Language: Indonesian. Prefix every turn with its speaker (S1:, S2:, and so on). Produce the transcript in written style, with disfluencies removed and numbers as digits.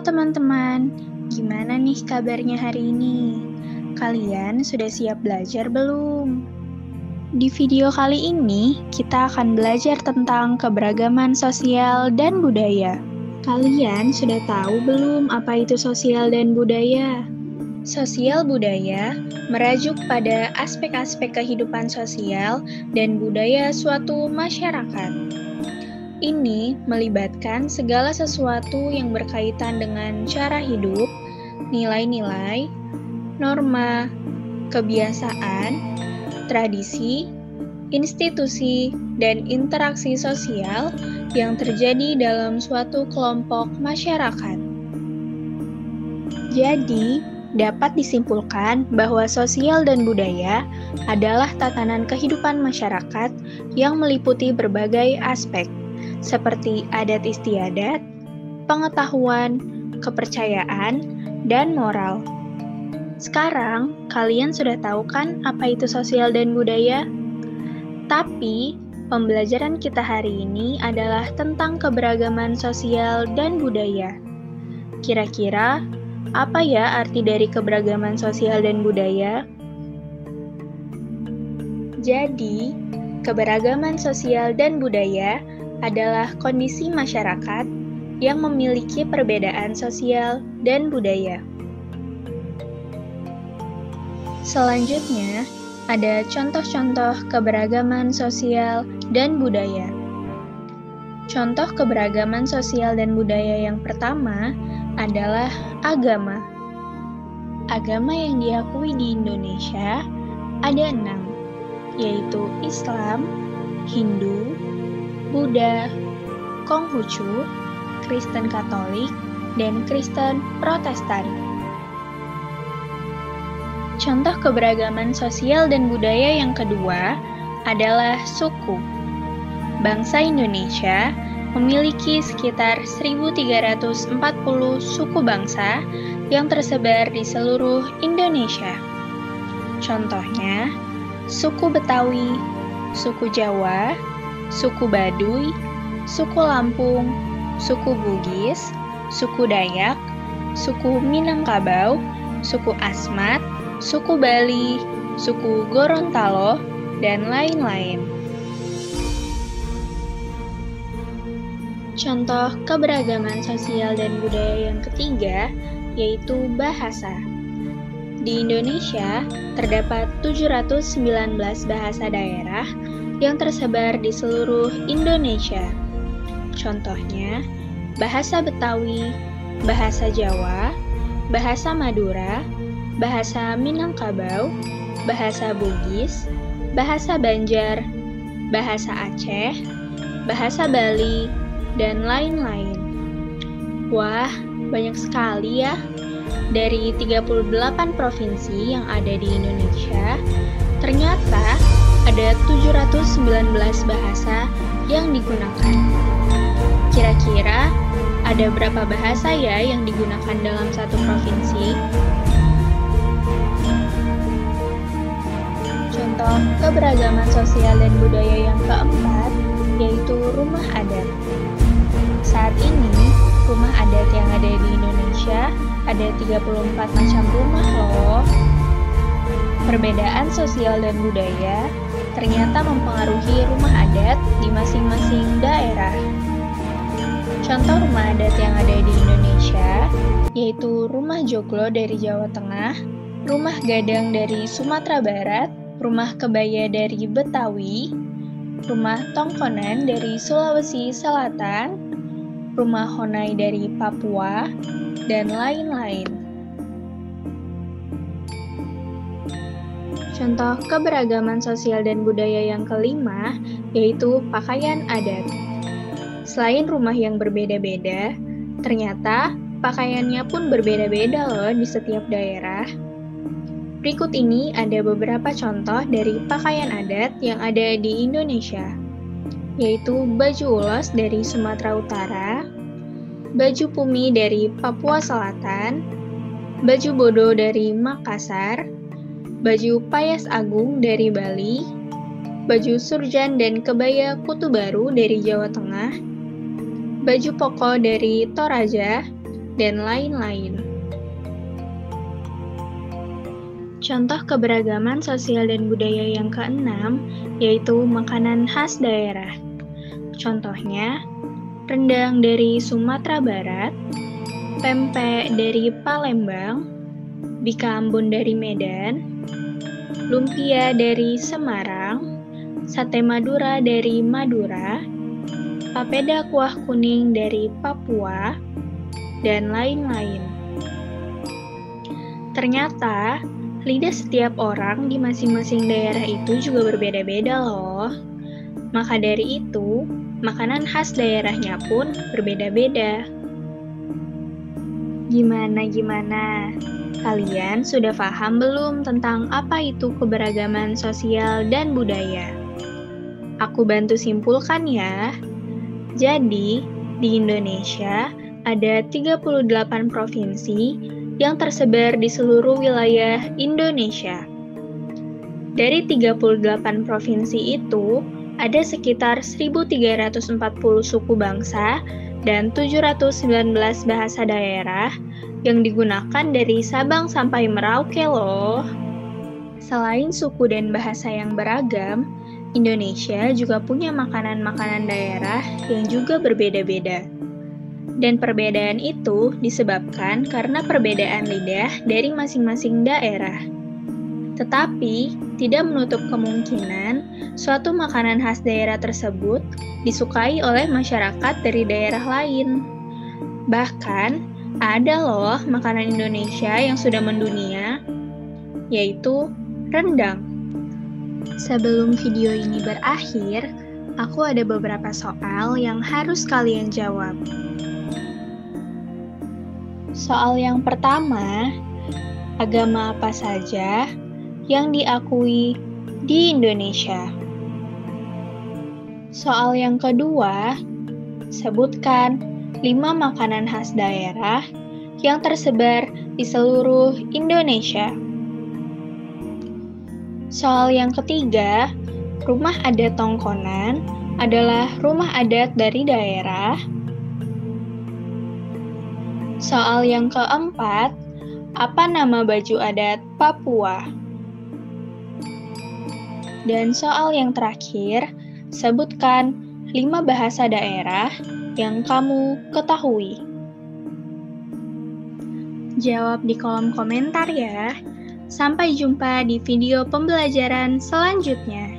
S1: teman-teman, gimana nih kabarnya hari ini? Kalian sudah siap belajar belum? Di video kali ini, kita akan belajar tentang keberagaman sosial dan budaya. Kalian sudah tahu belum apa itu sosial dan budaya? Sosial budaya merajuk pada aspek-aspek kehidupan sosial dan budaya suatu masyarakat. Ini melibatkan segala sesuatu yang berkaitan dengan cara hidup, nilai-nilai, norma, kebiasaan, tradisi, institusi, dan interaksi sosial yang terjadi dalam suatu kelompok masyarakat. Jadi, dapat disimpulkan bahwa sosial dan budaya adalah tatanan kehidupan masyarakat yang meliputi berbagai aspek, seperti adat istiadat, pengetahuan, kepercayaan, dan moral. Sekarang, kalian sudah tahu kan apa itu sosial dan budaya? Tapi, pembelajaran kita hari ini adalah tentang keberagaman sosial dan budaya. Kira-kira, apa ya arti dari keberagaman sosial dan budaya? Jadi, keberagaman sosial dan budaya adalah kondisi masyarakat yang memiliki perbedaan sosial dan budaya. Selanjutnya, ada contoh-contoh keberagaman sosial dan budaya. Contoh keberagaman sosial dan budaya yang pertama adalah agama. Agama yang diakui di Indonesia ada 6, yaitu Islam, Hindu, Buddha, Konghucu, Kristen Katolik, dan Kristen Protestan. Contoh keberagaman sosial dan budaya yang kedua adalah suku. Bangsa Indonesia memiliki sekitar 1.340 suku bangsa yang tersebar di seluruh Indonesia. Contohnya, suku Betawi, suku Jawa, suku Baduy, suku Lampung, suku Bugis, suku Dayak, suku Minangkabau, suku Asmat, suku Bali, suku Gorontalo, dan lain-lain. Contoh keberagaman sosial dan budaya yang ketiga yaitu bahasa. Di Indonesia terdapat 719 bahasa daerah yang tersebar di seluruh Indonesia. Contohnya, bahasa Betawi, bahasa Jawa, bahasa Madura, bahasa Minangkabau, bahasa Bugis, bahasa Banjar, bahasa Aceh, bahasa Bali, dan lain-lain. Wah, banyak sekali ya. Dari 38 provinsi yang ada di Indonesia, ternyata ada 719 bahasa yang digunakan. Kira-kira ada berapa bahasa ya yang digunakan dalam satu provinsi? Contoh keberagaman sosial dan budaya yang keempat yaitu rumah adat. Saat ini, rumah adat yang ada di Indonesia ada 34 macam rumah loh. Perbedaan sosial dan budaya ternyata mempengaruhi rumah adat di masing-masing daerah. Contoh rumah adat yang ada di Indonesia yaitu rumah joglo dari Jawa Tengah, rumah gadang dari Sumatera Barat, rumah kebaya dari Betawi, rumah tongkonan dari Sulawesi Selatan, rumah honai dari Papua, dan lain-lain. Contoh keberagaman sosial dan budaya yang kelima yaitu pakaian adat. Selain rumah yang berbeda-beda, ternyata pakaiannya pun berbeda-beda loh di setiap daerah. Berikut ini ada beberapa contoh dari pakaian adat yang ada di Indonesia, yaitu baju ulos dari Sumatera Utara, baju pumi dari Papua Selatan, baju bodo dari Makassar, baju payas agung dari Bali, baju surjan dan kebaya kutu baru dari Jawa Tengah, baju poko dari Toraja, dan lain-lain. Contoh keberagaman sosial dan budaya yang keenam, yaitu makanan khas daerah. Contohnya, rendang dari Sumatera Barat, pempek dari Palembang, bika Ambon dari Medan, lumpia dari Semarang, sate Madura dari Madura, papeda kuah kuning dari Papua, dan lain-lain. Ternyata, lidah setiap orang di masing-masing daerah itu juga berbeda-beda loh. Maka dari itu, makanan khas daerahnya pun berbeda-beda. Gimana? Kalian sudah paham belum tentang apa itu keberagaman sosial dan budaya? Aku bantu simpulkan ya. Jadi, di Indonesia ada 38 provinsi yang tersebar di seluruh wilayah Indonesia. Dari 38 provinsi itu, ada sekitar 1.340 suku bangsa dan 719 bahasa daerah yang digunakan dari Sabang sampai Merauke loh. Selain suku dan bahasa yang beragam, Indonesia juga punya makanan-makanan daerah yang juga berbeda-beda. Dan perbedaan itu disebabkan karena perbedaan lidah dari masing-masing daerah. Tetapi, tidak menutup kemungkinan suatu makanan khas daerah tersebut disukai oleh masyarakat dari daerah lain. Bahkan, ada loh makanan Indonesia yang sudah mendunia, yaitu rendang. Sebelum video ini berakhir, aku ada beberapa soal yang harus kalian jawab. Soal yang pertama, agama apa saja yang diakui di Indonesia? Soal yang kedua, sebutkan 5 makanan khas daerah yang tersebar di seluruh Indonesia. Soal yang ketiga, rumah adat Tongkonan adalah rumah adat dari daerah. Soal yang keempat, apa nama baju adat Papua? Dan soal yang terakhir, sebutkan 5 bahasa daerah yang kamu ketahui. Jawab di kolom komentar ya. Sampai jumpa di video pembelajaran selanjutnya.